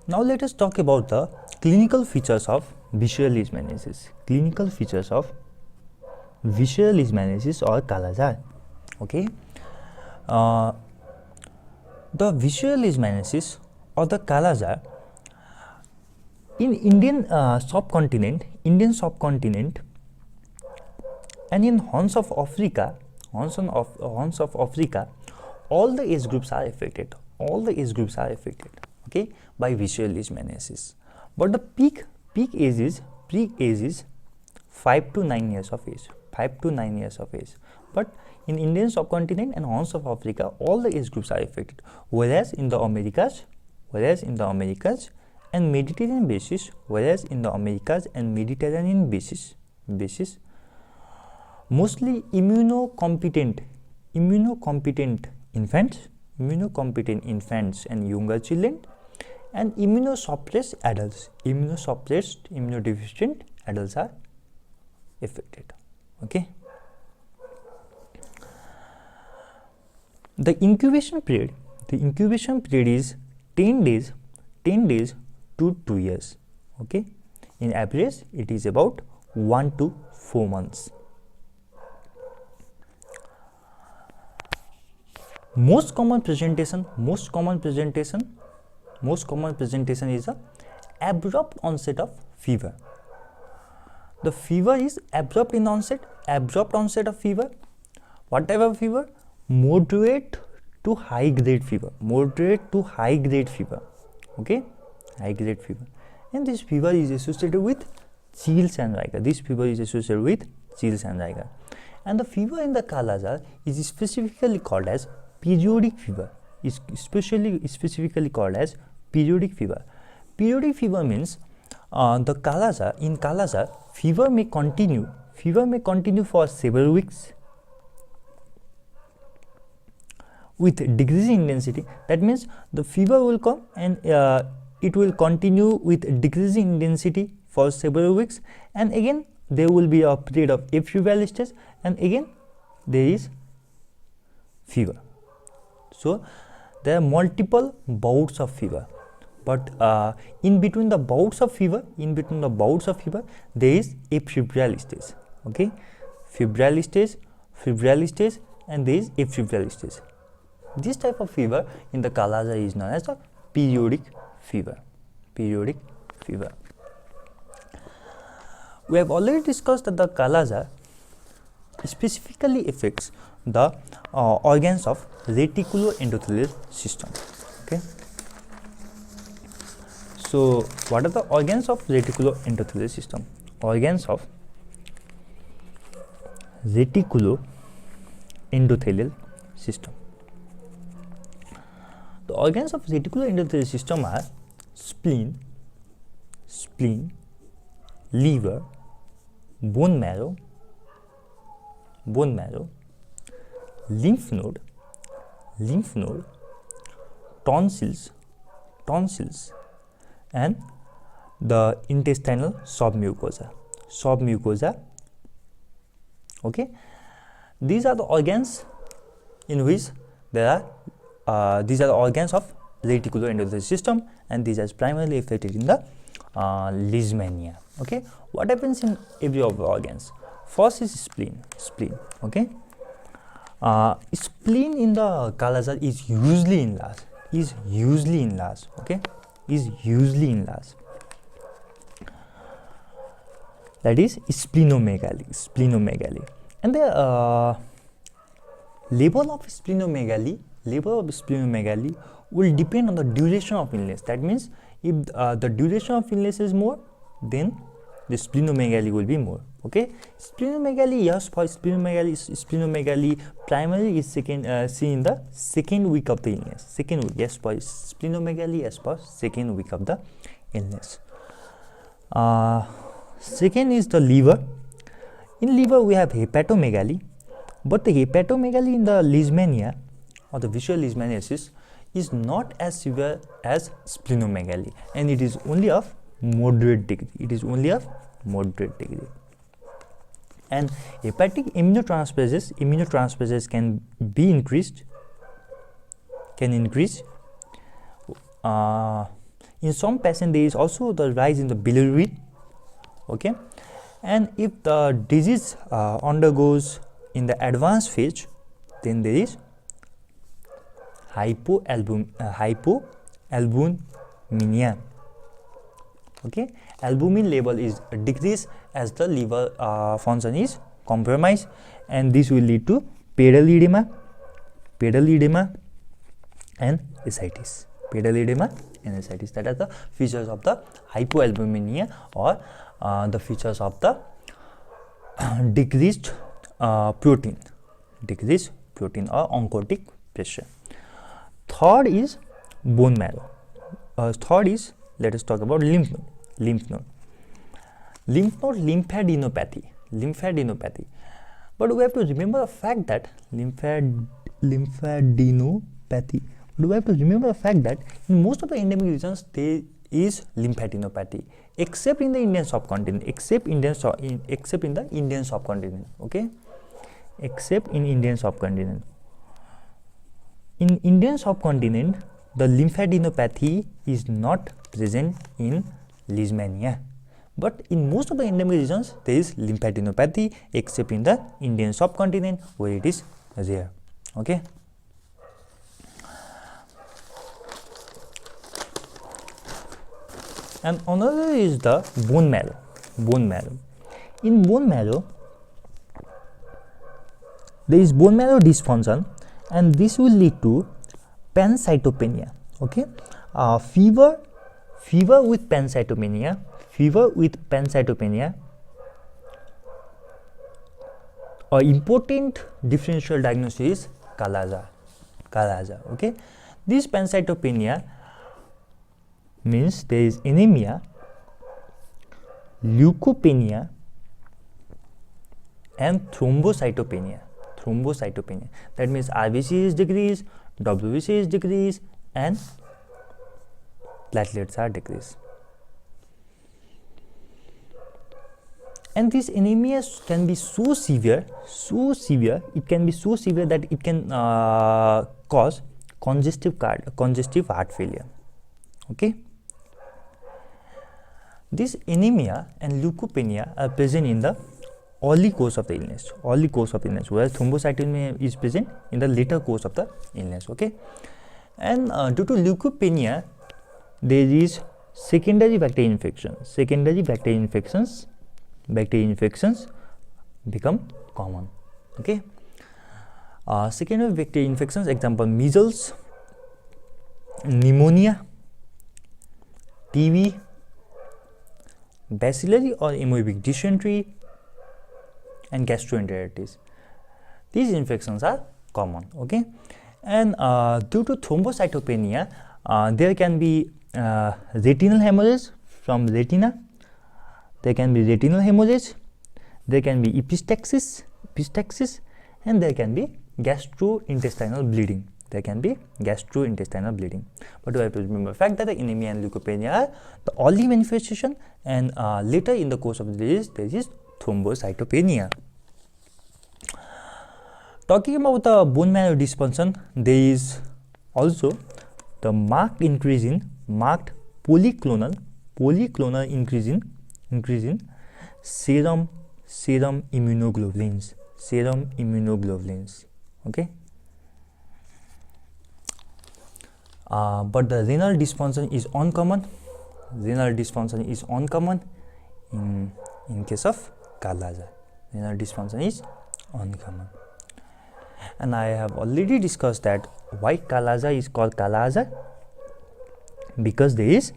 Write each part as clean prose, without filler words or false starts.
Now let us talk about the clinical features of visceral leishmaniasis. Clinical features of visceral leishmaniasis or Kala-Azar. Okay. The visceral leishmaniasis or the Kala-Azar in Indian subcontinent, and in Horns of Africa, all the age groups are affected. Okay, by visceral leishmaniasis. But the peak age is 5 to 9 years of age. But in Indian subcontinent and Horns of Africa, all the age groups are affected. Whereas in the Americas and Mediterranean basis, mostly immunocompetent infants and younger children, and immunosuppressed adults, immunodeficient adults are affected. Okay. The incubation period is 10 days to 2 years. Okay. In average, it is about 1 to 4 months. Most common presentation is a abrupt onset of fever. The fever is abrupt in onset, of fever. What type of fever? Moderate to high grade fever. Okay, high grade fever. And this fever is associated with chills and rigor. And the fever in the Kala-Azar is specifically called as periodic fever. Specifically called as periodic fever. Periodic fever means in Kala-Azar, fever may continue for several weeks with decreasing intensity. That means the fever will come and it will continue with decreasing intensity for several weeks, and again there will be a period of afebrile stage, and again there is fever. So there are multiple bouts of fever, but in between the bouts of fever, there is afebrile stage. Okay, febrile stage, and there is afebrile stage. This type of fever in the Kala-Azar is known as the periodic fever. We have already discussed that the Kala-Azar specifically affects the organs of reticuloendothelial system. Okay. So what are the organs of reticuloendothelial system? Organs of reticuloendothelial system. The organs of reticuloendothelial system are spleen, liver, bone marrow, lymph node, tonsils, and the intestinal submucosa. Okay, these are the organs in which there are these are the organs of reticuloendothelial system, and these are primarily affected in the leishmania. Okay, what happens in every of the organs? First is spleen. Okay, spleen in the Kala-Azar is usually enlarged. Okay, is usually enlarged. That is splenomegaly. And the level of splenomegaly will depend on the duration of illness. That means if the duration of illness is more, then the splenomegaly will be more. Okay, splenomegaly, yes, for splenomegaly primarily is seen in the second week of the illness. Splenomegaly as per second week of the illness. Second is the liver. In liver we have hepatomegaly, but the hepatomegaly in the leishmania or the visceral leishmaniasis is not as severe as splenomegaly, and it is only of moderate degree. And hepatic immunotransferases can increase In some patients, there is also the rise in the bilirubin. Okay, and if the disease undergoes in the advanced phase, then there is hypoalbuminemia. Okay, albumin level is decreased as the liver function is compromised, and this will lead to pedal edema and ascites. Pedal edema and ascites, that are the features of the hypoalbuminemia, or the features of the decreased protein or oncotic pressure. Third is bone marrow. Third is, let us talk about lymph node. Lymphadenopathy. But we have to remember the fact that in most of the endemic regions there is lymphadenopathy, except in the Indian subcontinent. Okay, except in Indian subcontinent. In Indian subcontinent, the lymphadenopathy is not present in Leishmania, but in most of the endemic regions there is lymphadenopathy, except in the Indian subcontinent where it is rare. Okay. And another is the bone marrow. In bone marrow, there is bone marrow dysfunction, and this will lead to pancytopenia. Okay, fever with pancytopenia. Important differential diagnosis is Kala-Azar. Okay, this pancytopenia means there is anemia, leukopenia, and thrombocytopenia. That means RBC is decreased, WBC is decreased, and platelets are decreased. And this anemia can be so severe, it can be so severe that it can cause congestive heart failure. Okay. This anemia and leukopenia are present in the early course of the illness, whereas thrombocytopenia is present in the later course of the illness. Okay, and due to leukopenia, there is secondary bacterial infection. Bacterial infections become common. Okay, secondary bacterial infections, example measles, pneumonia, TB, bacillary or amoebic dysentery, and gastroenteritis. These infections are common. Okay, and due to thrombocytopenia, there can be retinal hemorrhage from retina. There can be retinal hemorrhage. There can be epistaxis, and there can be gastrointestinal bleeding. But we have to remember the fact that the anemia and leukopenia are the early manifestation, and later in the course of the disease there is thrombocytopenia. Talking about the bone marrow dysfunction, there is also the marked polyclonal increase in serum immunoglobulins. Okay. But the renal dysfunction is uncommon. In case of Kala-Azar. Renal dysfunction is uncommon. And I have already discussed that why Kala-Azar is called Kala-Azar, because there is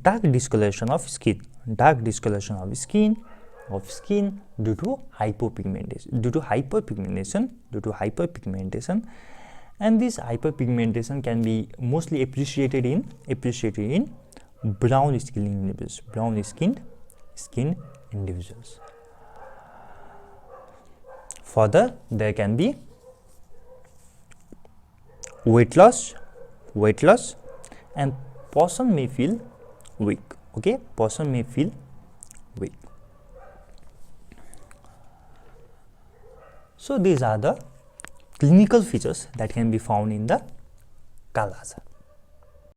dark discoloration of skin due to hyperpigmentation, and this hyperpigmentation can be mostly appreciated in brown skinned individuals. Further, there can be weight loss, and person may feel weak. Okay, So these are the clinical features that can be found in the Kala-Azar.